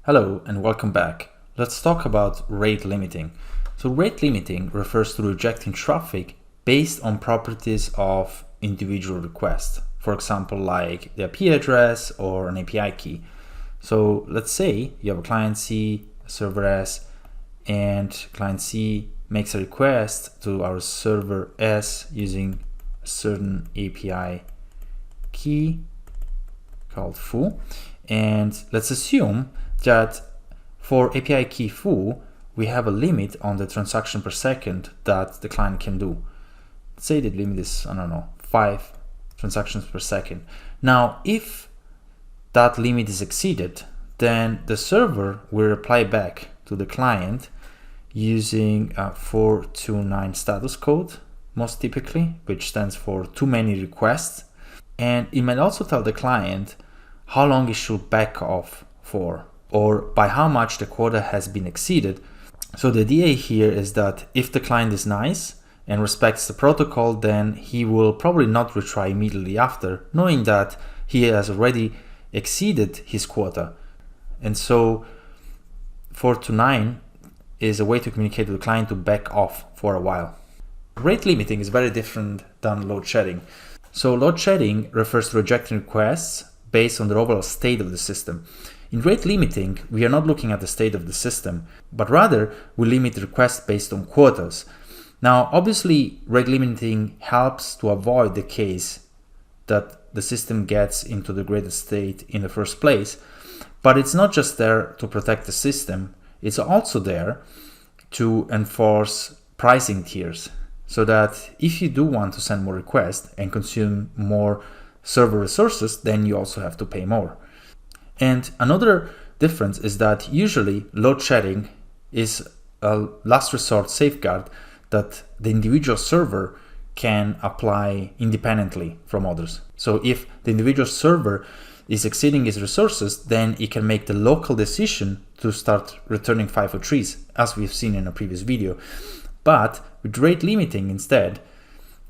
Hello and welcome back. Let's talk about rate limiting. So rate limiting refers to rejecting traffic based on properties of individual requests. For example, like the IP address or an API key. So let's say you have a client C, a server S, and client C makes a request to our server S using a certain API key called foo. And let's assume that for API key foo, we have a limit on the transaction per second that the client can do. Let's say the limit is, 5 transactions per second. Now, if that limit is exceeded, then the server will reply back to the client using a 429 status code, most typically, which stands for too many requests. And it might also tell the client how long it should back off for, or by how much the quota has been exceeded. So the idea here is that if the client is nice and respects the protocol, then he will probably not retry immediately after, knowing that he has already exceeded his quota. And so 429 is a way to communicate with the client to back off for a while. Rate limiting is very different than load shedding. So load shedding refers to rejecting requests based on the overall state of the system. In rate limiting, we are not looking at the state of the system, but rather we limit requests based on quotas. Now, obviously, rate limiting helps to avoid the case that the system gets into the graded state in the first place, but it's not just there to protect the system, it's also there to enforce pricing tiers, so that if you do want to send more requests and consume more server resources, then you also have to pay more. And another difference is that usually load shedding is a last resort safeguard that the individual server can apply independently from others. So if the individual server is exceeding its resources, then it can make the local decision to start returning FIFO trees, as we've seen in a previous video. But with rate limiting instead,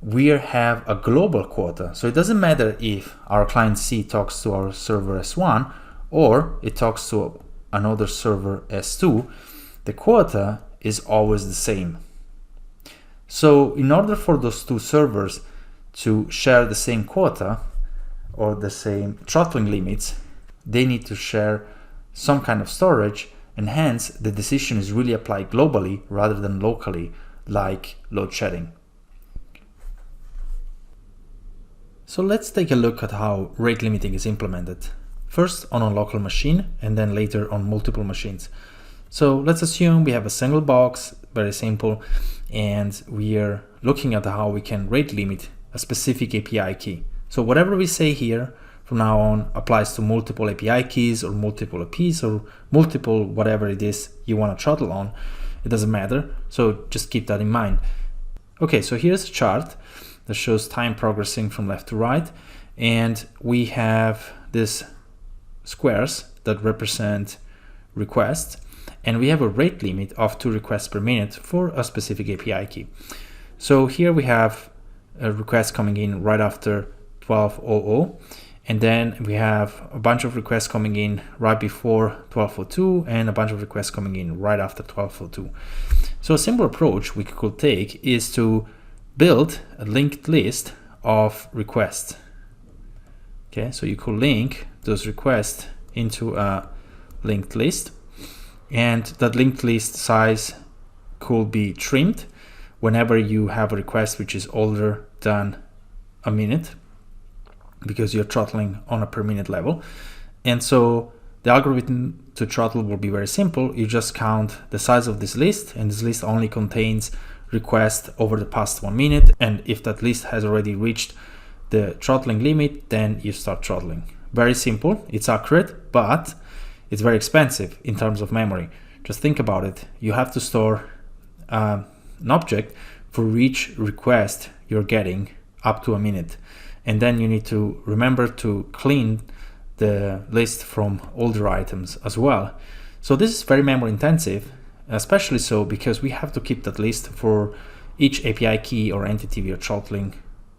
we have a global quota. So it doesn't matter if our client C talks to our server S1 or it talks to another server S2, the quota is always the same. So in order for those two servers to share the same quota or the same throttling limits, they need to share some kind of storage, and hence the decision is really applied globally rather than locally, like load shedding. So let's take a look at how rate limiting is implemented. First on a local machine and then later on multiple machines. So let's assume we have a single box, very simple, and we are looking at how we can rate limit a specific API key. So whatever we say here from now on applies to multiple API keys or multiple IPs or multiple whatever it is you want to throttle on. It doesn't matter, so just keep that in mind. Okay, so here's a chart that shows time progressing from left to right, and we have these squares that represent requests, and we have a rate limit of 2 requests per minute for a specific API key. So here we have a request coming in right after 12:00, and then we have a bunch of requests coming in right before 12:02 and a bunch of requests coming in right after 12:02. So a simple approach we could take is to build a linked list of requests. Okay, so you could link those requests into a linked list, and that linked list size could be trimmed whenever you have a request which is older than a minute, because you're throttling on a per minute level. And so the algorithm to throttle will be very simple. You just count the size of this list, and this list only contains requests over the past 1 minute, and if that list has already reached the throttling limit, then you start throttling. Very simple, it's accurate, but it's very expensive in terms of memory. Just think about it. You have to store an object for each request you're getting up to a minute, and then you need to remember to clean the list from older items as well. So this is very memory intensive, especially so because we have to keep that list for each API key or entity we are throttling.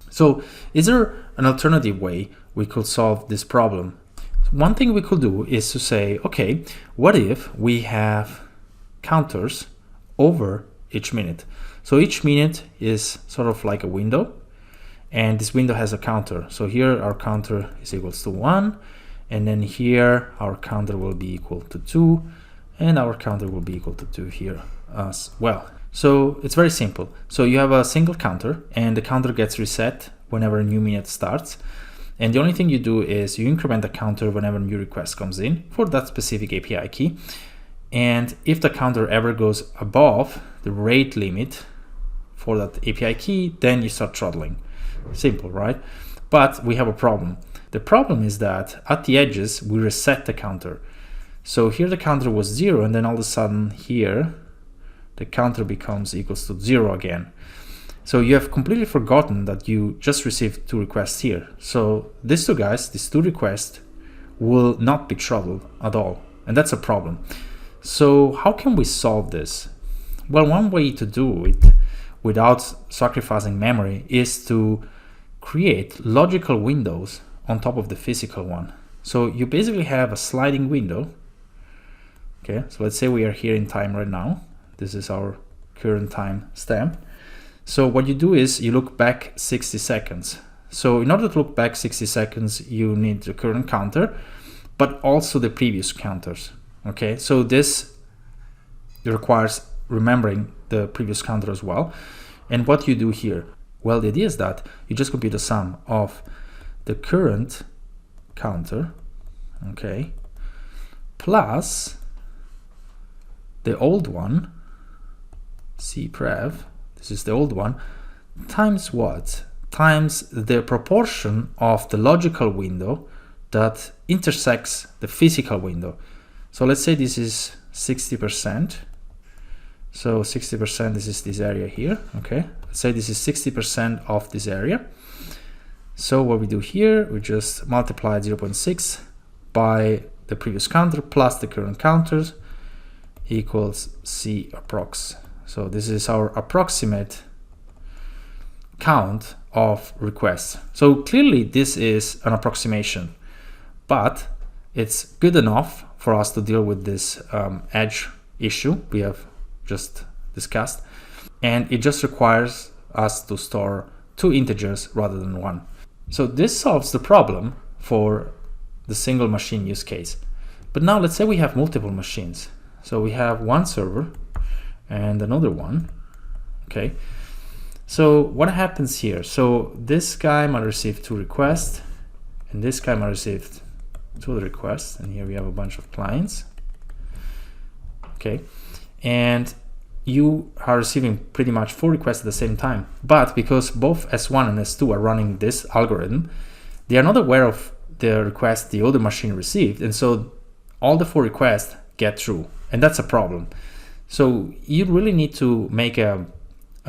So is there an alternative way we could solve this problem? one thing we could do is to say, okay, what if we have counters over each minute? So each minute is sort of like a window, and this window has a counter. So here our counter is equals to 1, and then here our counter will be equal to 2, and our counter will be equal to 2 here as well. So it's very simple. So you have a single counter, and the counter gets reset whenever a new minute starts. And the only thing you do is you increment the counter whenever a new request comes in for that specific API key. And if the counter ever goes above the rate limit for that API key, then you start throttling. Simple, right? But we have a problem. The problem is that at the edges, we reset the counter. So here the counter was 0, and then all of a sudden here, the counter becomes equals to 0 again. So you have completely forgotten that you just received 2 requests here. So these two requests will not be throttled at all. And that's a problem. So how can we solve this? Well, one way to do it without sacrificing memory is to create logical windows on top of the physical one. So you basically have a sliding window. Okay, so let's say we are here in time right now. This is our current time stamp. So what you do is you look back 60 seconds. So in order to look back 60 seconds, you need the current counter, but also the previous counters. Okay, so this requires remembering the previous counter as well. And what you do here? Well, the idea is that you just compute the sum of the current counter, okay, plus the old one, cprev, this is the old one, times what? Times the proportion of the logical window that intersects the physical window. So let's say this is 60%. So 60%, this is this area here, okay? Let's say this is 60% of this area. So what we do here, we just multiply 0.6 by the previous counter plus the current counters equals C approx. So this is our approximate count of requests. So clearly this is an approximation, but it's good enough for us to deal with this edge issue we have just discussed. And it just requires us to store 2 integers rather than 1. So this solves the problem for the single machine use case. But now let's say we have multiple machines. So we have one server and another one, okay? So what happens here? So this guy might receive 2 requests, and this guy might receive 2 other requests, and here we have a bunch of clients, okay? And you are receiving pretty much 4 requests at the same time. But because both S1 and S2 are running this algorithm, they are not aware of the request the other machine received, and so all the 4 requests get through, and that's a problem. So you really need to make a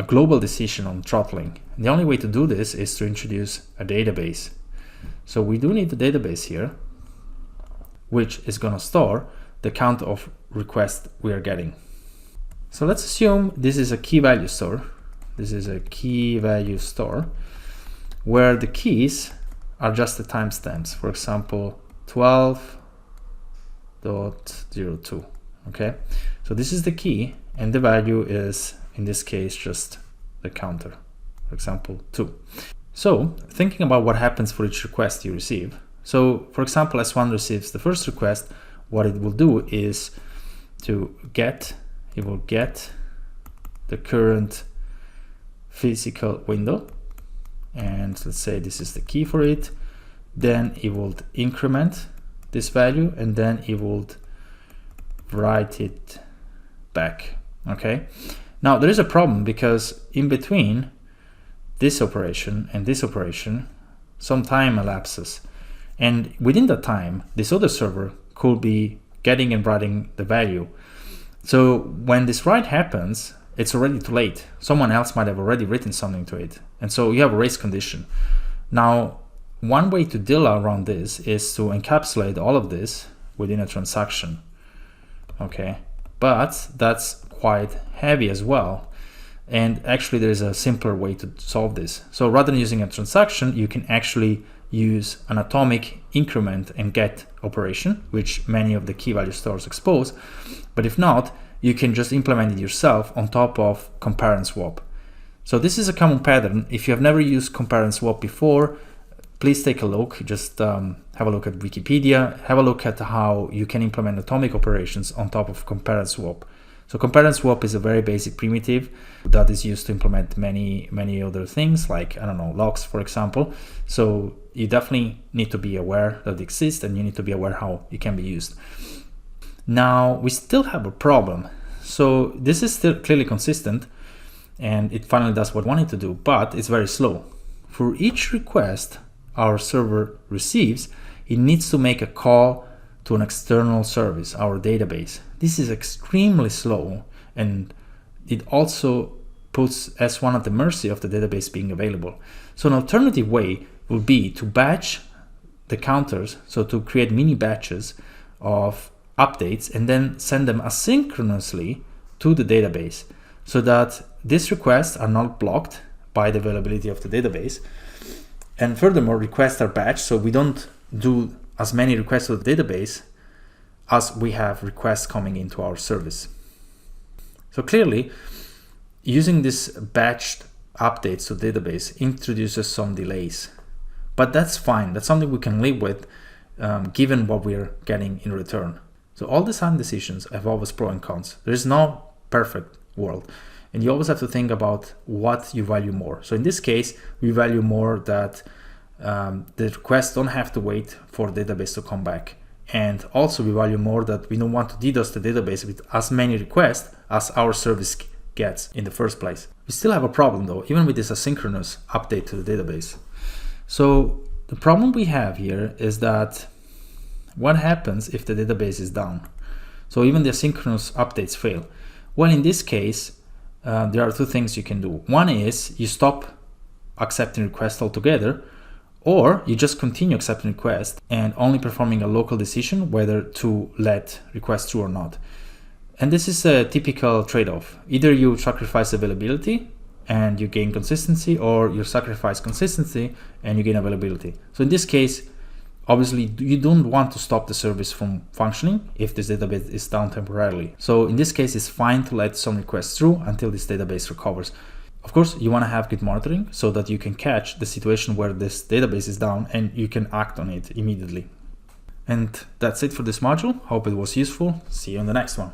global decision on throttling. And the only way to do this is to introduce a database. So we do need the database here, which is going to store the count of requests we are getting. So let's assume this is a key value store. This is a key value store where the keys are just the timestamps. For example, 12.02. Okay, so this is the key, and the value is, in this case, just the counter, for example, 2. So thinking about what happens for each request you receive. So for example, S1 receives the first request. What it will do is it will get the current physical window, and let's say this is the key for it. Then it will increment this value, and then it will write it back. Okay, now there is a problem, because in between this operation and this operation some time elapses, and within that time this other server could be getting and writing the value. So when this write happens, it's already too late. Someone else might have already written something to it, and so you have a race condition. Now one way to deal around this is to encapsulate all of this within a transaction. Okay, but that's quite heavy as well, and actually there is a simpler way to solve this. So rather than using a transaction, you can actually use an atomic increment and get operation, which many of the key value stores expose. But if not, you can just implement it yourself on top of compare and swap. So this is a common pattern. If you have never used compare and swap before, please take a look. Just have a look at Wikipedia, have a look at how you can implement atomic operations on top of compare and swap. So compare and swap is a very basic primitive that is used to implement many other things, like, I don't know, logs, for example. So you definitely need to be aware that it exists, and you need to be aware how it can be used. Now, we still have a problem. So this is still clearly consistent, and it finally does what it wanted to do, but it's very slow. For each request our server receives, it needs to make a call to an external service, our database. This is extremely slow, and it also puts S1 at the mercy of the database being available. So an alternative way would be to batch the counters, so to create mini batches of updates and then send them asynchronously to the database, so that these requests are not blocked by the availability of the database. And furthermore, requests are batched, so we don't do as many requests to the database as we have requests coming into our service. So clearly, using this batched updates to the database introduces some delays, but that's fine. That's something we can live with, given what we're getting in return. So all design decisions have always pros and cons. There is no perfect world, and you always have to think about what you value more. So in this case, we value more that the requests don't have to wait for the database to come back. And also we value more that we don't want to DDoS the database with as many requests as our service gets in the first place. We still have a problem though, even with this asynchronous update to the database. So the problem we have here is that what happens if the database is down? So even the asynchronous updates fail. Well, in this case, there are two things you can do. One is you stop accepting requests altogether, or you just continue accepting requests and only performing a local decision whether to let requests through or not. And this is a typical trade-off. Either you sacrifice availability and you gain consistency, or you sacrifice consistency and you gain availability. So in this case, obviously you don't want to stop the service from functioning if this database is down temporarily. So in this case, it's fine to let some requests through until this database recovers. Of course, you want to have good monitoring so that you can catch the situation where this database is down and you can act on it immediately. And that's it for this module. Hope it was useful. See you in the next one.